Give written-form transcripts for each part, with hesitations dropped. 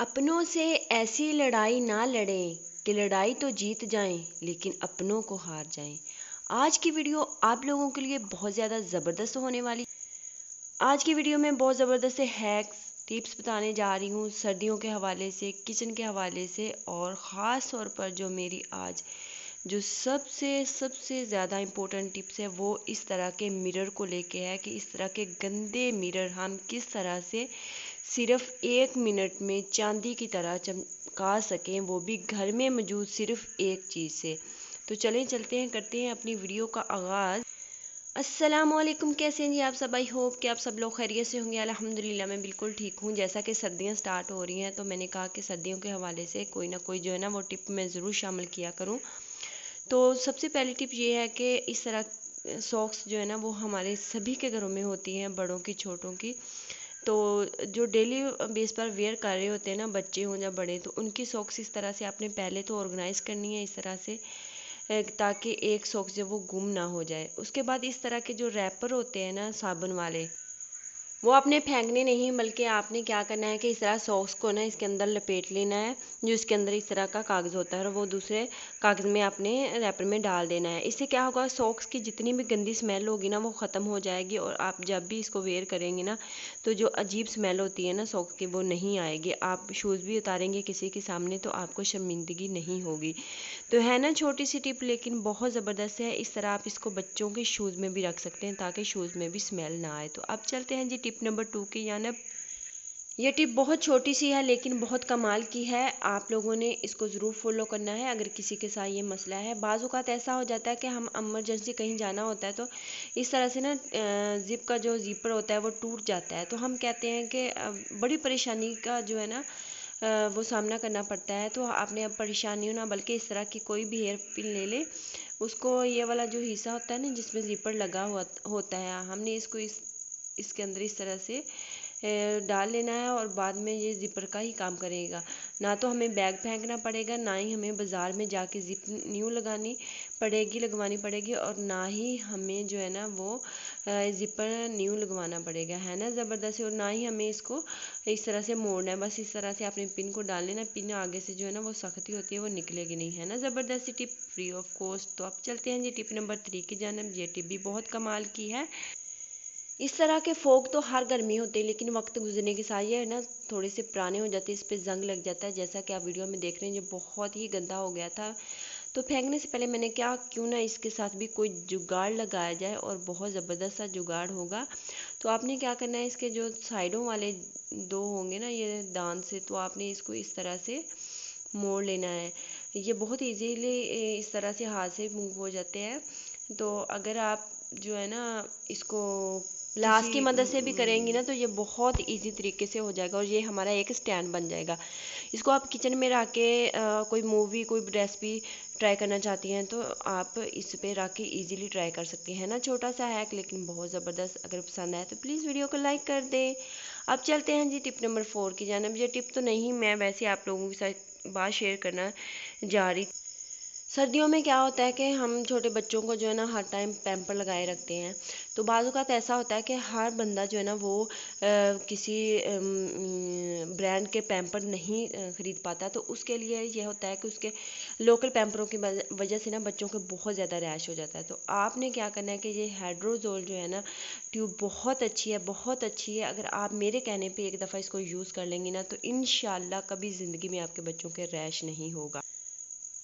अपनों से ऐसी लड़ाई ना लड़ें कि लड़ाई तो जीत जाएं लेकिन अपनों को हार जाएं। आज की वीडियो आप लोगों के लिए बहुत ज़्यादा ज़बरदस्त होने वाली। आज की वीडियो में बहुत ज़बरदस्त से हैक्स टिप्स बताने जा रही हूँ, सर्दियों के हवाले से, किचन के हवाले से, और ख़ास तौर पर जो मेरी आज जो सबसे सबसे ज़्यादा इम्पोर्टेंट टिप्स है वो इस तरह के मिरर को लेके है कि इस तरह के गंदे मिरर हम किस तरह से सिर्फ 1 मिनट में चांदी की तरह चमका सकें, वो भी घर में मौजूद सिर्फ एक चीज़ से। तो चलें चलते हैं, करते हैं अपनी वीडियो का आगाज़। अस्सलामुअलैकुम, कैसे हैं जी आप सब? आई होप कि आप सब लोग खैरियत से होंगे। अल्हम्दुलिल्लाह मैं बिल्कुल ठीक हूँ। जैसा कि सर्दियाँ स्टार्ट हो रही हैं तो मैंने कहा कि सर्दियों के हवाले से कोई ना कोई जो है ना वो टिप मैं ज़रूर शामिल किया करूँ। तो सबसे पहली टिप ये है कि इस तरह सॉक्स जो है ना वो हमारे सभी के घरों में होती हैं, बड़ों की छोटों की। तो जो डेली बेस पर वेयर कर रहे होते हैं ना, बच्चे हों या बड़े, तो उनकी सॉक्स इस तरह से आपने पहले तो ऑर्गेनाइज़ करनी है इस तरह से ताकि एक सॉक्स जो वो गुम ना हो जाए। उसके बाद इस तरह के जो रैपर होते हैं ना साबुन वाले, वो आपने फेंकने नहीं, बल्कि आपने क्या करना है कि इस तरह सॉक्स को ना इसके अंदर लपेट लेना है। जो इसके अंदर इस तरह का कागज़ होता है और वो दूसरे कागज़ में आपने रैपर में डाल देना है। इससे क्या होगा, सॉक्स की जितनी भी गंदी स्मेल होगी ना वो ख़त्म हो जाएगी, और आप जब भी इसको वेयर करेंगे ना तो जो अजीब स्मेल होती है ना सॉक्स की वो नहीं आएगी। आप शूज़ भी उतारेंगे किसी के सामने तो आपको शर्मिंदगी नहीं होगी। तो है ना छोटी सी टिप, लेकिन बहुत ज़बरदस्त है। इस तरह आप इसको बच्चों के शूज़ में भी रख सकते हैं ताकि शूज़ में भी स्मेल ना आए। तो अब चलते हैं जी टिप नंबर 2 की जानब। ये टिप बहुत छोटी सी है लेकिन बहुत कमाल की है। आप लोगों ने इसको ज़रूर फॉलो करना है अगर किसी के साथ ये मसला है। बाज़ औक़ात ऐसा हो जाता है कि हम इमरजेंसी कहीं जाना होता है तो इस तरह से ना ज़िप का जो ज़िपर होता है वो टूट जाता है, तो हम कहते हैं कि बड़ी परेशानी का जो है ना वो सामना करना पड़ता है। तो आपने अब परेशानी हो ना, बल्कि इस तरह की कोई भी हेयर पिन ले ले, उसको ये वाला जो हिस्सा होता है ना जिसमें ज़िपर लगा हुआ होता है, हमने इसको इसके अंदर इस तरह से डाल लेना है, और बाद में ये ज़िपर का ही काम करेगा। ना तो हमें बैग फेंकना पड़ेगा, ना ही हमें बाज़ार में जाके ज़िप न्यू लगवानी पड़ेगी, और ना ही हमें जो है ना वो ज़िपर न्यू लगवाना पड़ेगा। है ना ज़बरदस्त। और ना ही हमें इसको इस तरह से मोड़ना है। बस इस तरह से आपने पिन को डाल लेना। पिन आगे से जो है ना वो सख्ती होती है, वो निकलेगी नहीं। है ना ज़बरदस्त टिप, फ्री ऑफ कॉस्ट। तो अब चलते हैं जी टिप नंबर 3 की जानब। ये टिप भी बहुत कमाल की है। इस तरह के फ़ोग तो हर घर में होते हैं, लेकिन वक्त गुजरने के साथ ये ना थोड़े से पुराने हो जाते हैं, इस पे जंग लग जाता है। जैसा कि आप वीडियो में देख रहे हैं, ये बहुत ही गंदा हो गया था। तो फेंकने से पहले मैंने क्या क्यों ना इसके साथ भी कोई जुगाड़ लगाया जाए, और बहुत ज़बरदस्त सा जुगाड़ होगा। तो आपने क्या करना है, इसके जो साइडों वाले दो होंगे ना ये दांत से, तो आपने इसको इस तरह से मोड़ लेना है। ये बहुत इजीली इस तरह से हाथ से मूव हो जाते हैं। तो अगर आप जो है ना इसको ग्लास की मदद से भी करेंगी ना तो ये बहुत इजी तरीके से हो जाएगा, और ये हमारा एक स्टैंड बन जाएगा। इसको आप किचन में रख के कोई मूवी, कोई रेसिपी ट्राई करना चाहती हैं तो आप इस पे रख के इजीली ट्राई कर सकती हैं। ना छोटा सा हैक लेकिन बहुत ज़बरदस्त। अगर पसंद आए तो प्लीज़ वीडियो को लाइक कर दें। अब चलते हैं जी टिप नंबर 4 की जानब। ये टिप तो नहीं, मैं वैसे आप लोगों के साथ बात शेयर करना जा रही। सर्दियों में क्या होता है कि हम छोटे बच्चों को जो है ना हर टाइम पैम्पर लगाए रखते हैं। तो बाज़ औक़ात ऐसा होता है कि हर बंदा जो है ना वो किसी ब्रांड के पैम्पर नहीं ख़रीद पाता। तो उसके लिए ये होता है कि उसके लोकल पैम्परों की वजह से ना बच्चों को बहुत ज़्यादा रैश हो जाता है। तो आपने क्या करना है कि ये हाइड्रोजोल जो है ना ट्यूब बहुत अच्छी है, बहुत अच्छी है। अगर आप मेरे कहने पे एक दफ़ा इसको यूज़ कर लेंगी ना तो इंशाल्लाह कभी ज़िंदगी में आपके बच्चों के रैश नहीं होगा।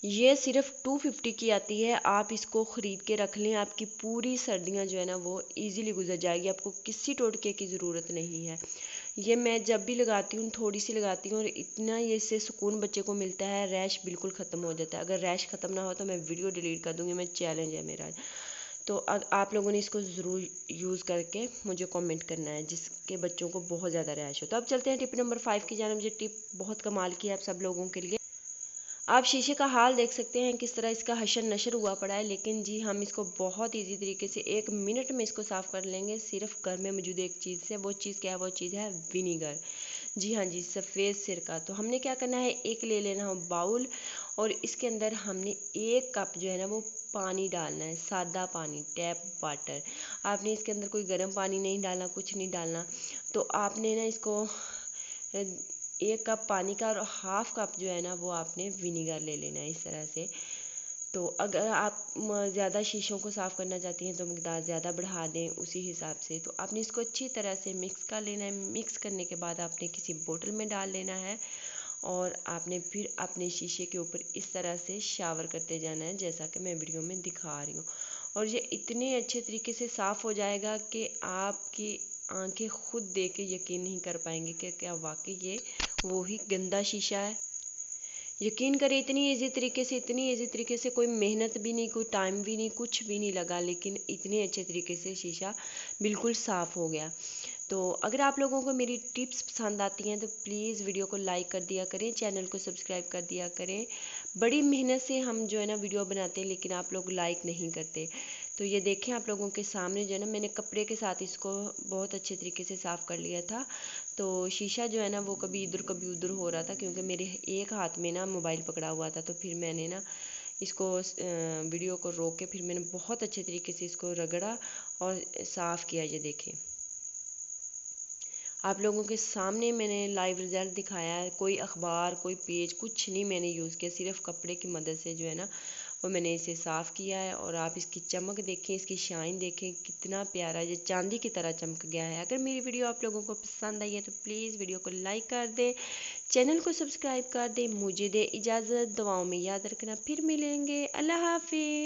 ये सिर्फ 250 की आती है। आप इसको ख़रीद के रख लें, आपकी पूरी सर्दियाँ जो है ना वो इजीली गुजर जाएगी। आपको किसी टोटके की ज़रूरत नहीं है। ये मैं जब भी लगाती हूँ थोड़ी सी लगाती हूँ, और इतना ये इससे सुकून बच्चे को मिलता है, रैश बिल्कुल ख़त्म हो जाता है। अगर रैश ख़त्म ना हो तो मैं वीडियो डिलीट कर दूँगी, मैं चैलेंज है मेरा। तो आप लोगों ने इसको ज़रूर यूज़ करके मुझे कमेंट करना है जिसके बच्चों को बहुत ज़्यादा रैश हो। तो अब चलते हैं टिप नंबर 5 की जानब। ये टिप बहुत कमाल की है आप सब लोगों के लिए। आप शीशे का हाल देख सकते हैं किस तरह इसका हशर नशर हुआ पड़ा है, लेकिन जी हम इसको बहुत इजी तरीके से 1 मिनट में इसको साफ़ कर लेंगे सिर्फ घर में मौजूद एक चीज़ से। वो चीज़ क्या है? वो चीज़ है विनीगर। जी हाँ जी, सफ़ेद सिरका। तो हमने क्या करना है, एक ले लेना हो बाउल, और इसके अंदर हमने 1 कप जो है ना वो पानी डालना है, सादा पानी, टैप वाटर। आपने इसके अंदर कोई गर्म पानी नहीं डालना, कुछ नहीं डालना। तो आपने ना इसको 1 कप पानी का और हाफ कप जो है ना वो आपने विनीगर ले लेना है इस तरह से। तो अगर आप ज़्यादा शीशों को साफ़ करना चाहती हैं तो मकदार ज़्यादा बढ़ा दें उसी हिसाब से। तो आपने इसको अच्छी तरह से मिक्स कर लेना है। मिक्स करने के बाद आपने किसी बोतल में डाल लेना है और आपने फिर अपने शीशे के ऊपर इस तरह से शावर करते जाना है, जैसा कि मैं वीडियो में दिखा रही हूँ। और ये इतने अच्छे तरीके से साफ़ हो जाएगा कि आपकी आंखें खुद देख के यकीन नहीं कर पाएंगे कि क्या वाकई ये वो ही गंदा शीशा है। यकीन करें इतनी इजी तरीके से कोई मेहनत भी नहीं, कोई टाइम भी नहीं, कुछ भी नहीं लगा, लेकिन इतने अच्छे तरीके से शीशा बिल्कुल साफ़ हो गया। तो अगर आप लोगों को मेरी टिप्स पसंद आती हैं तो प्लीज़ वीडियो को लाइक कर दिया करें, चैनल को सब्सक्राइब कर दिया करें। बड़ी मेहनत से हम जो है ना वीडियो बनाते हैं, लेकिन आप लोग लाइक नहीं करते। तो ये देखें आप लोगों के सामने जो है ना मैंने कपड़े के साथ इसको बहुत अच्छे तरीके से साफ़ कर लिया था। तो शीशा जो है ना वो कभी इधर कभी उधर हो रहा था, क्योंकि मेरे एक हाथ में ना मोबाइल पकड़ा हुआ था। तो फिर मैंने ना इसको वीडियो को रोक के फिर मैंने बहुत अच्छे तरीके से इसको रगड़ा और साफ़ किया। ये देखें आप लोगों के सामने मैंने लाइव रिज़ल्ट दिखाया है। कोई अखबार, कोई पेज कुछ नहीं मैंने यूज़ किया, सिर्फ कपड़े की मदद से जो है ना वो मैंने इसे साफ़ किया है। और आप इसकी चमक देखें, इसकी शाइन देखें, कितना प्यारा ये चांदी की तरह चमक गया है। अगर मेरी वीडियो आप लोगों को पसंद आई है तो प्लीज़ वीडियो को लाइक कर दें, चैनल को सब्सक्राइब कर दें। मुझे दे इजाज़त, दुआओं में याद रखना, फिर मिलेंगे। अल्लाह हाफिज़।